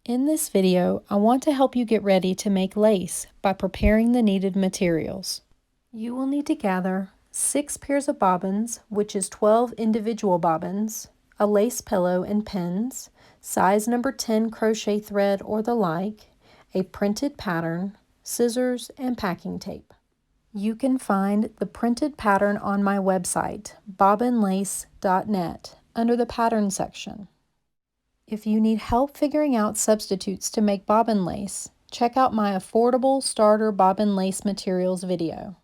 In this video, I want to help you get ready to make lace by preparing the needed materials. You will need to gather 6 pairs of bobbins, which is 12 individual bobbins, a lace pillow and pins, size number 10 crochet thread or the like, a printed pattern, scissors, and packing tape. You can find the printed pattern on my website, bobbinlace.net, under the pattern section. If you need help figuring out substitutes to make bobbin lace, check out my affordable starter bobbin lace materials video.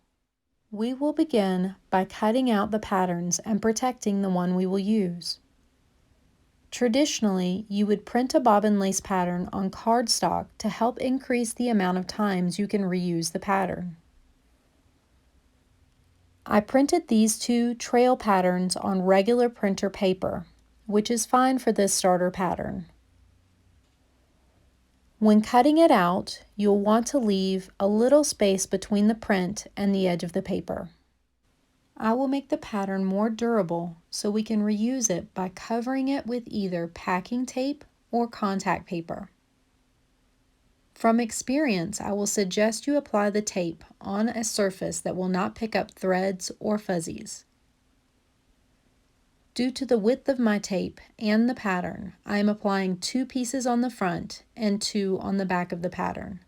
We will begin by cutting out the patterns and protecting the one we will use. Traditionally, you would print a bobbin lace pattern on cardstock to help increase the amount of times you can reuse the pattern. I printed these 2 trail patterns on regular printer paper, which is fine for this starter pattern. When cutting it out, you'll want to leave a little space between the print and the edge of the paper. I will make the pattern more durable so we can reuse it by covering it with either packing tape or contact paper. From experience, I will suggest you apply the tape on a surface that will not pick up threads or fuzzies. Due to the width of my tape and the pattern, I am applying 2 pieces on the front and 2 on the back of the pattern.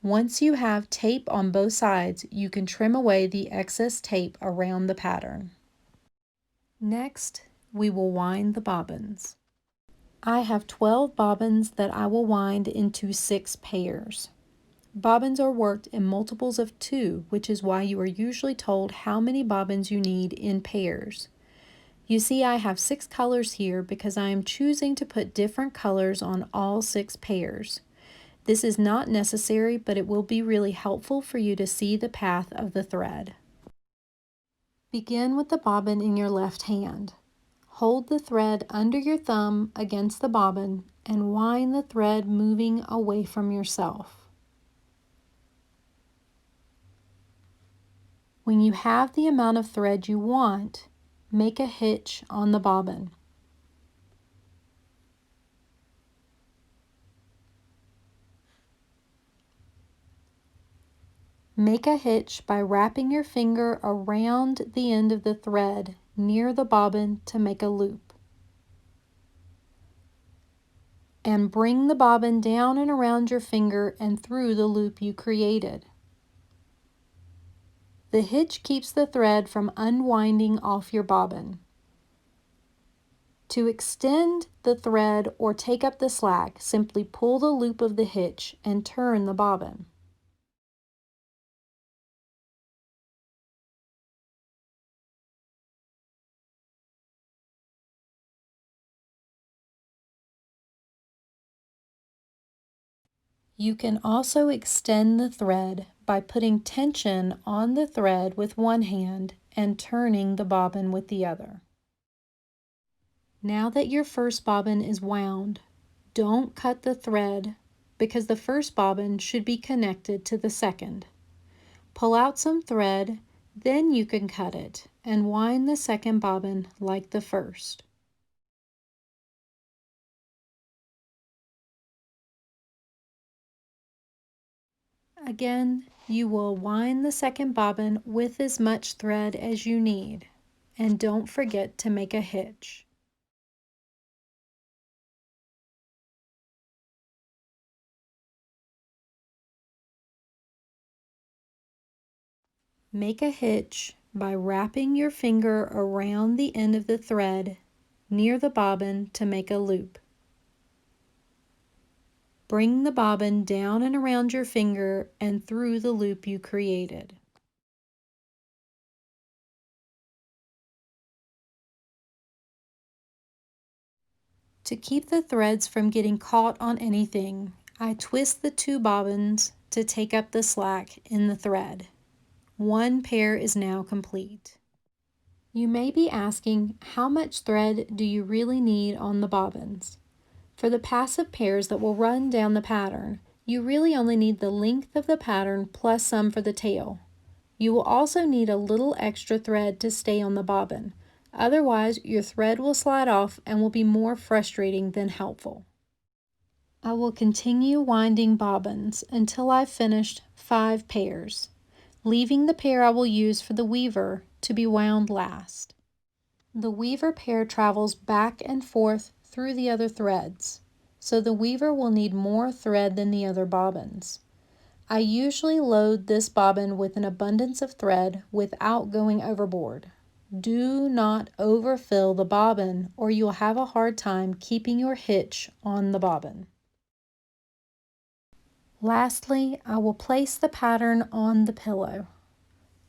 Once you have tape on both sides, you can trim away the excess tape around the pattern. Next, we will wind the bobbins. I have 12 bobbins that I will wind into 6 pairs. Bobbins are worked in multiples of 2, which is why you are usually told how many bobbins you need in pairs. You see, I have 6 colors here because I am choosing to put different colors on all 6 pairs. This is not necessary, but it will be really helpful for you to see the path of the thread. Begin with the bobbin in your left hand. Hold the thread under your thumb against the bobbin and wind the thread moving away from yourself. When you have the amount of thread you want, make a hitch on the bobbin. Make a hitch by wrapping your finger around the end of the thread near the bobbin to make a loop. And bring the bobbin down and around your finger and through the loop you created. The hitch keeps the thread from unwinding off your bobbin. To extend the thread or take up the slack, simply pull the loop of the hitch and turn the bobbin. You can also extend the thread by putting tension on the thread with one hand and turning the bobbin with the other. Now that your first bobbin is wound, don't cut the thread because the first bobbin should be connected to the second. Pull out some thread, then you can cut it and wind the second bobbin like the first. Again, you will wind the second bobbin with as much thread as you need, and don't forget to make a hitch. Make a hitch by wrapping your finger around the end of the thread near the bobbin to make a loop. Bring the bobbin down and around your finger and through the loop you created. To keep the threads from getting caught on anything, I twist the 2 bobbins to take up the slack in the thread. One pair is now complete. You may be asking, how much thread do you really need on the bobbins? For the passive pairs that will run down the pattern, you really only need the length of the pattern plus some for the tail. You will also need a little extra thread to stay on the bobbin, Otherwise, your thread will slide off and will be more frustrating than helpful. I will continue winding bobbins until I've finished 5 pairs, leaving the pair I will use for the weaver to be wound last. The weaver pair travels back and forth through the other threads, so the weaver will need more thread than the other bobbins. I usually load this bobbin with an abundance of thread without going overboard. Do not overfill the bobbin or you'll have a hard time keeping your hitch on the bobbin. Lastly, I will place the pattern on the pillow.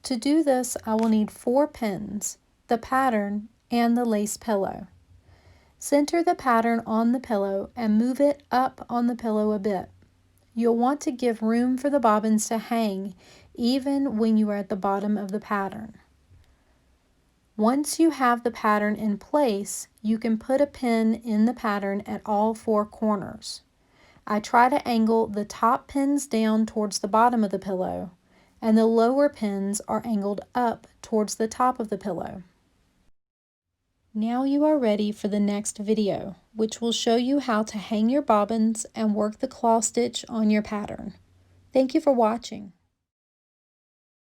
To do this, I will need 4 pins, the pattern, and the lace pillow. Center the pattern on the pillow and move it up on the pillow a bit. You'll want to give room for the bobbins to hang even when you are at the bottom of the pattern. Once you have the pattern in place, you can put a pin in the pattern at all 4 corners. I try to angle the top pins down towards the bottom of the pillow, and the lower pins are angled up towards the top of the pillow. Now you are ready for the next video, which will show you how to hang your bobbins and work the claw stitch on your pattern. Thank you for watching.